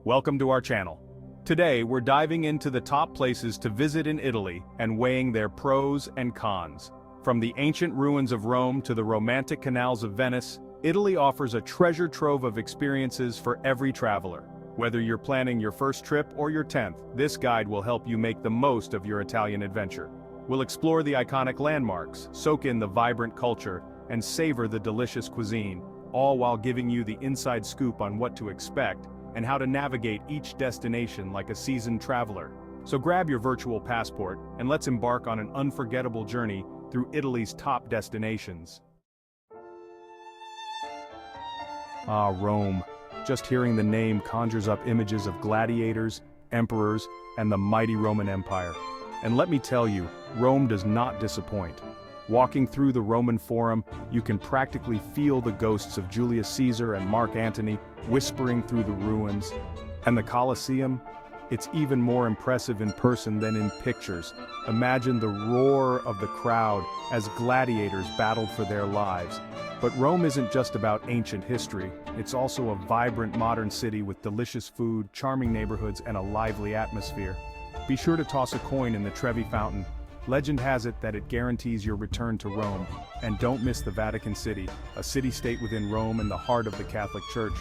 welcome to our channel. Today we're diving into the top places to visit in Italy and weighing their pros and cons. From the ancient ruins of Rome to the romantic canals of Venice, Italy offers a treasure trove of experiences for every traveler. Whether you're planning your first trip or your 10th, this guide will help you make the most of your Italian adventure. We'll explore the iconic landmarks, soak in the vibrant culture, and savor the delicious cuisine, all while giving you the inside scoop on what to expect and how to navigate each destination like a seasoned traveler. So grab your virtual passport and let's embark on an unforgettable journey through Italy's top destinations. Ah, Rome. Just hearing the name conjures up images of gladiators, emperors, and the mighty Roman Empire. And let me tell you, Rome does not disappoint. Walking through the Roman Forum, you can practically feel the ghosts of Julius Caesar and Mark Antony whispering through the ruins. And the Colosseum? It's even more impressive in person than in pictures. Imagine the roar of the crowd as gladiators battled for their lives. But Rome isn't just about ancient history, it's also a vibrant modern city with delicious food, charming neighborhoods, and a lively atmosphere. Be sure to toss a coin in the Trevi fountain. Legend has it that it guarantees your return to Rome. And don't miss the Vatican City, a city-state within Rome and the heart of the Catholic Church.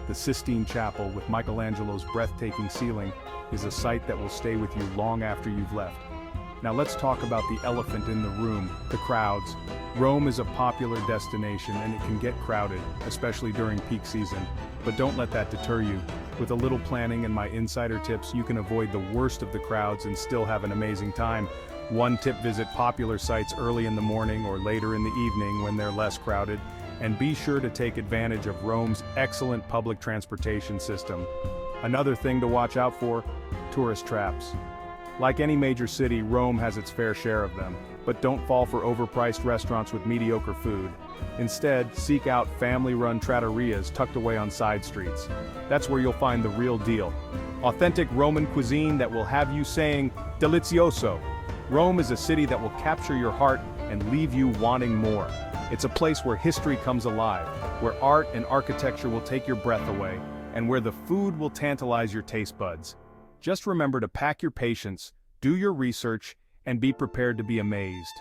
The Sistine Chapel, with Michelangelo's breathtaking ceiling, is a sight that will stay with you long after you've left. Now let's talk about the elephant in the room, the crowds. Rome is a popular destination and it can get crowded, especially during peak season. But don't let that deter you. With a little planning and my insider tips, you can avoid the worst of the crowds and still have an amazing time. One tip: visit popular sites early in the morning or later in the evening when they're less crowded. And be sure to take advantage of Rome's excellent public transportation system. Another thing to watch out for: tourist traps. Like any major city, Rome has its fair share of them. But don't fall for overpriced restaurants with mediocre food. Instead, seek out family-run trattorias tucked away on side streets. That's where you'll find the real deal. Authentic Roman cuisine that will have you saying, "Delizioso." Rome is a city that will capture your heart and leave you wanting more. It's a place where history comes alive, where art and architecture will take your breath away, and where the food will tantalize your taste buds. Just remember to pack your patience, do your research, and be prepared to be amazed.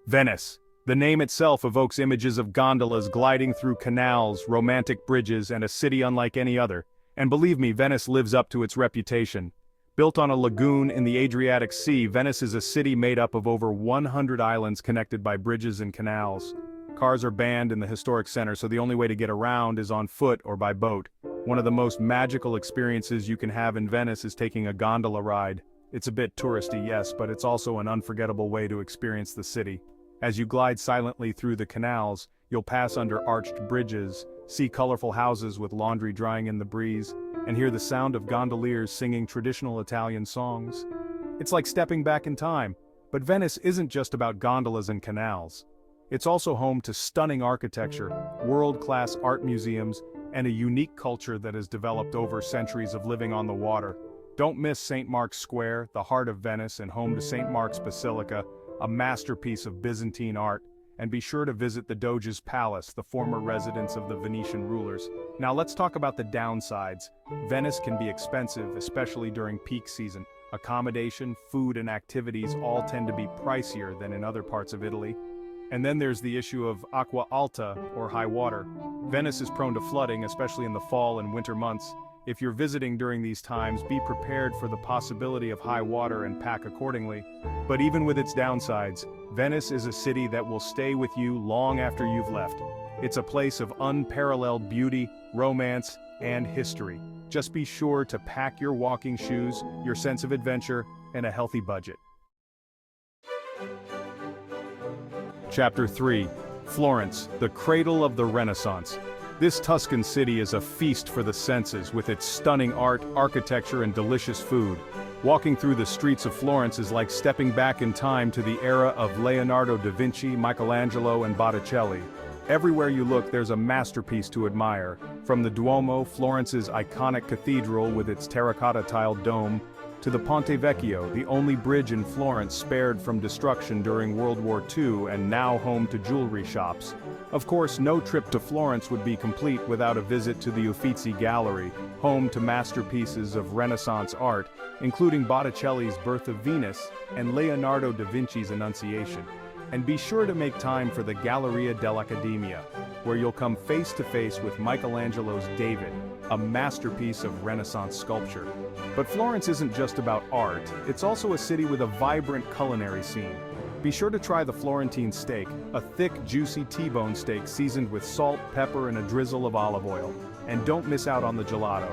Venice. The name itself evokes images of gondolas gliding through canals, romantic bridges, and a city unlike any other. And believe me, Venice lives up to its reputation. Built on a lagoon in the Adriatic Sea, Venice is a city made up of over 100 islands connected by bridges and canals. Cars are banned in the historic center, so the only way to get around is on foot or by boat. One of the most magical experiences you can have in Venice is taking a gondola ride. It's a bit touristy, yes, but it's also an unforgettable way to experience the city. As you glide silently through the canals, you'll pass under arched bridges, see colorful houses with laundry drying in the breeze, and hear the sound of gondoliers singing traditional Italian songs. It's like stepping back in time. But Venice isn't just about gondolas and canals. It's also home to stunning architecture, world-class art museums, and a unique culture that has developed over centuries of living on the water. Don't miss St. Mark's Square, the heart of Venice and home to St. Mark's Basilica, a masterpiece of Byzantine art. And be sure to visit the Doge's Palace, the former residence of the Venetian rulers. Now let's talk about the downsides. Venice can be expensive, especially during peak season. Accommodation, food, and activities all tend to be pricier than in other parts of Italy. And then there's the issue of acqua alta, or high water. Venice is prone to flooding, especially in the fall and winter months. If you're visiting during these times, be prepared for the possibility of high water and pack accordingly. But even with its downsides, Venice is a city that will stay with you long after you've left. It's a place of unparalleled beauty, romance, and history. Just be sure to pack your walking shoes, your sense of adventure, and a healthy budget. Chapter 3. Florence, the cradle of the Renaissance. This Tuscan city is a feast for the senses with its stunning art, architecture, and delicious food. Walking through the streets of Florence is like stepping back in time to the era of Leonardo da Vinci, Michelangelo, and Botticelli. Everywhere you look, there's a masterpiece to admire. From the Duomo, Florence's iconic cathedral with its terracotta-tiled dome, to the Ponte Vecchio, the only bridge in Florence spared from destruction during World War II and now home to jewelry shops. Of course, no trip to Florence would be complete without a visit to the Uffizi Gallery, home to masterpieces of Renaissance art, including Botticelli's Birth of Venus and Leonardo da Vinci's Annunciation. And be sure to make time for the Galleria dell'Accademia, where you'll come face to face with Michelangelo's David, a masterpiece of Renaissance sculpture. But Florence isn't just about art, it's also a city with a vibrant culinary scene. Be sure to try the Florentine steak, a thick, juicy T-bone steak seasoned with salt, pepper, and a drizzle of olive oil. And don't miss out on the gelato.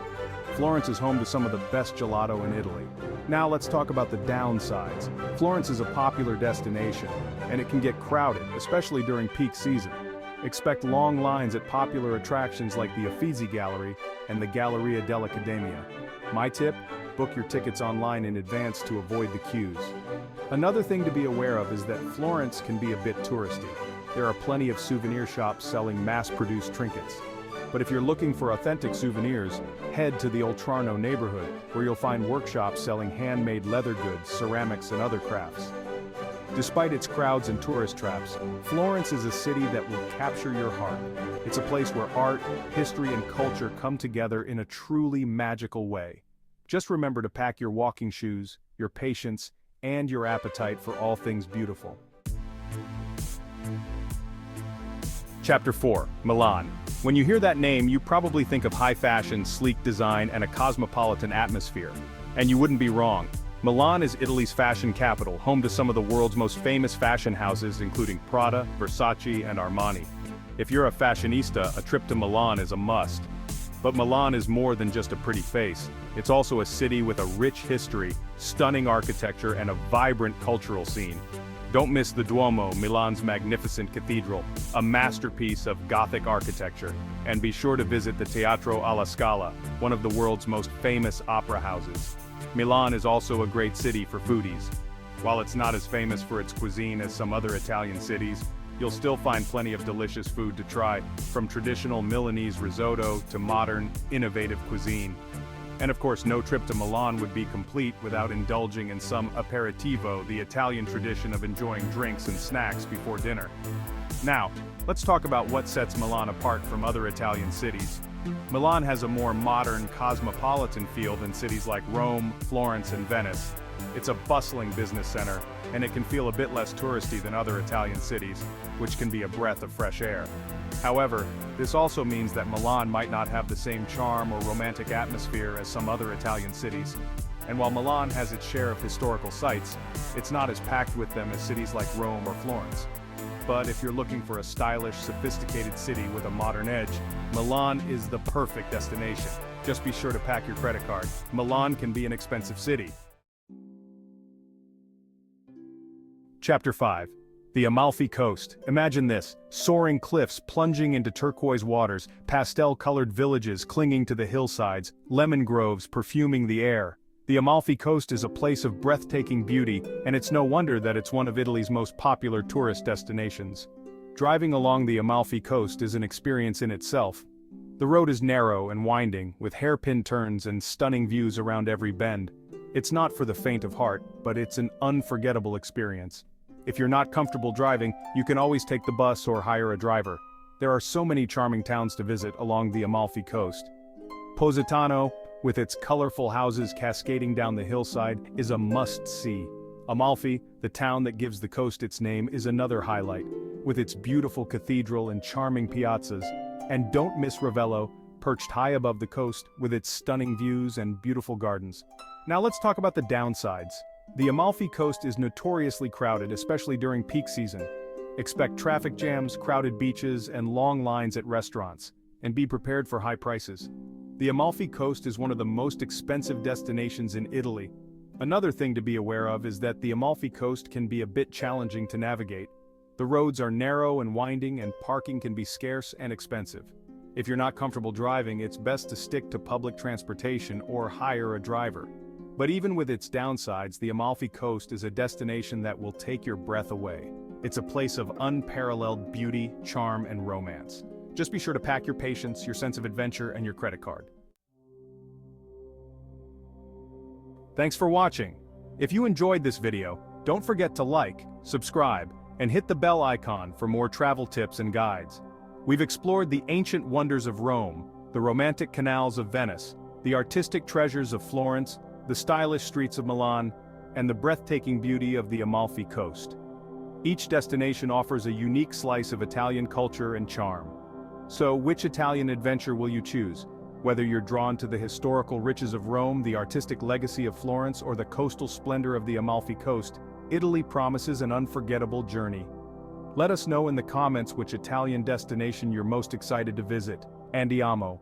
Florence is home to some of the best gelato in Italy. Now let's talk about the downsides. Florence is a popular destination, and it can get crowded, especially during peak season. Expect long lines at popular attractions like the Uffizi Gallery and the Galleria dell'Accademia. My tip? Book your tickets online in advance to avoid the queues. Another thing to be aware of is that Florence can be a bit touristy. There are plenty of souvenir shops selling mass-produced trinkets. But if you're looking for authentic souvenirs, head to the Oltrarno neighborhood, where you'll find workshops selling handmade leather goods, ceramics, and other crafts. Despite its crowds and tourist traps, Florence is a city that will capture your heart. It's a place where art, history, and culture come together in a truly magical way. Just remember to pack your walking shoes, your patience, and your appetite for all things beautiful. Chapter 4, Milan. When you hear that name, you probably think of high fashion, sleek design, and a cosmopolitan atmosphere. And you wouldn't be wrong. Milan is Italy's fashion capital, home to some of the world's most famous fashion houses including Prada, Versace, and Armani. If you're a fashionista, a trip to Milan is a must. But Milan is more than just a pretty face. It's also a city with a rich history, stunning architecture, and a vibrant cultural scene. Don't miss the Duomo, Milan's magnificent cathedral, a masterpiece of Gothic architecture. And be sure to visit the Teatro alla Scala, one of the world's most famous opera houses. Milan is also a great city for foodies. While it's not as famous for its cuisine as some other Italian cities, you'll still find plenty of delicious food to try, from traditional Milanese risotto to modern, innovative cuisine. And of course, no trip to Milan would be complete without indulging in some aperitivo, the Italian tradition of enjoying drinks and snacks before dinner. Now, let's talk about what sets Milan apart from other Italian cities. Milan has a more modern, cosmopolitan feel than cities like Rome, Florence, and Venice. It's a bustling business center, and it can feel a bit less touristy than other Italian cities, which can be a breath of fresh air. However, this also means that Milan might not have the same charm or romantic atmosphere as some other Italian cities. And while Milan has its share of historical sites, it's not as packed with them as cities like Rome or Florence. But if you're looking for a stylish, sophisticated city with a modern edge, Milan is the perfect destination. Just be sure to pack your credit card. Milan can be an expensive city. Chapter 5. The Amalfi Coast. Imagine this, soaring cliffs plunging into turquoise waters, pastel-colored villages clinging to the hillsides, lemon groves perfuming the air. The Amalfi Coast is a place of breathtaking beauty, and it's no wonder that it's one of Italy's most popular tourist destinations. Driving along the Amalfi Coast is an experience in itself. The road is narrow and winding, with hairpin turns and stunning views around every bend. It's not for the faint of heart, but it's an unforgettable experience. If you're not comfortable driving, you can always take the bus or hire a driver. There are so many charming towns to visit along the Amalfi Coast. Positano, with its colorful houses cascading down the hillside, is a must-see. Amalfi, the town that gives the coast its name, is another highlight, with its beautiful cathedral and charming piazzas. And don't miss Ravello, perched high above the coast, with its stunning views and beautiful gardens. Now let's talk about the downsides. The Amalfi Coast is notoriously crowded, especially during peak season. Expect traffic jams, crowded beaches, and long lines at restaurants. And be prepared for high prices. The Amalfi Coast is one of the most expensive destinations in Italy. Another thing to be aware of is that the Amalfi Coast can be a bit challenging to navigate. The roads are narrow and winding, and parking can be scarce and expensive. If you're not comfortable driving, it's best to stick to public transportation or hire a driver. But even with its downsides, the Amalfi Coast is a destination that will take your breath away. It's a place of unparalleled beauty, charm, and romance. Just be sure to pack your patience, your sense of adventure, and your credit card. Thanks for watching. If you enjoyed this video, don't forget to like, subscribe, and hit the bell icon for more travel tips and guides. We've explored the ancient wonders of Rome, the romantic canals of Venice, the artistic treasures of Florence, the stylish streets of Milan, and the breathtaking beauty of the Amalfi Coast. Each destination offers a unique slice of Italian culture and charm. So, which Italian adventure will you choose? Whether you're drawn to the historical riches of Rome, the artistic legacy of Florence, or the coastal splendor of the Amalfi Coast, Italy promises an unforgettable journey. Let us know in the comments which Italian destination you're most excited to visit. Andiamo!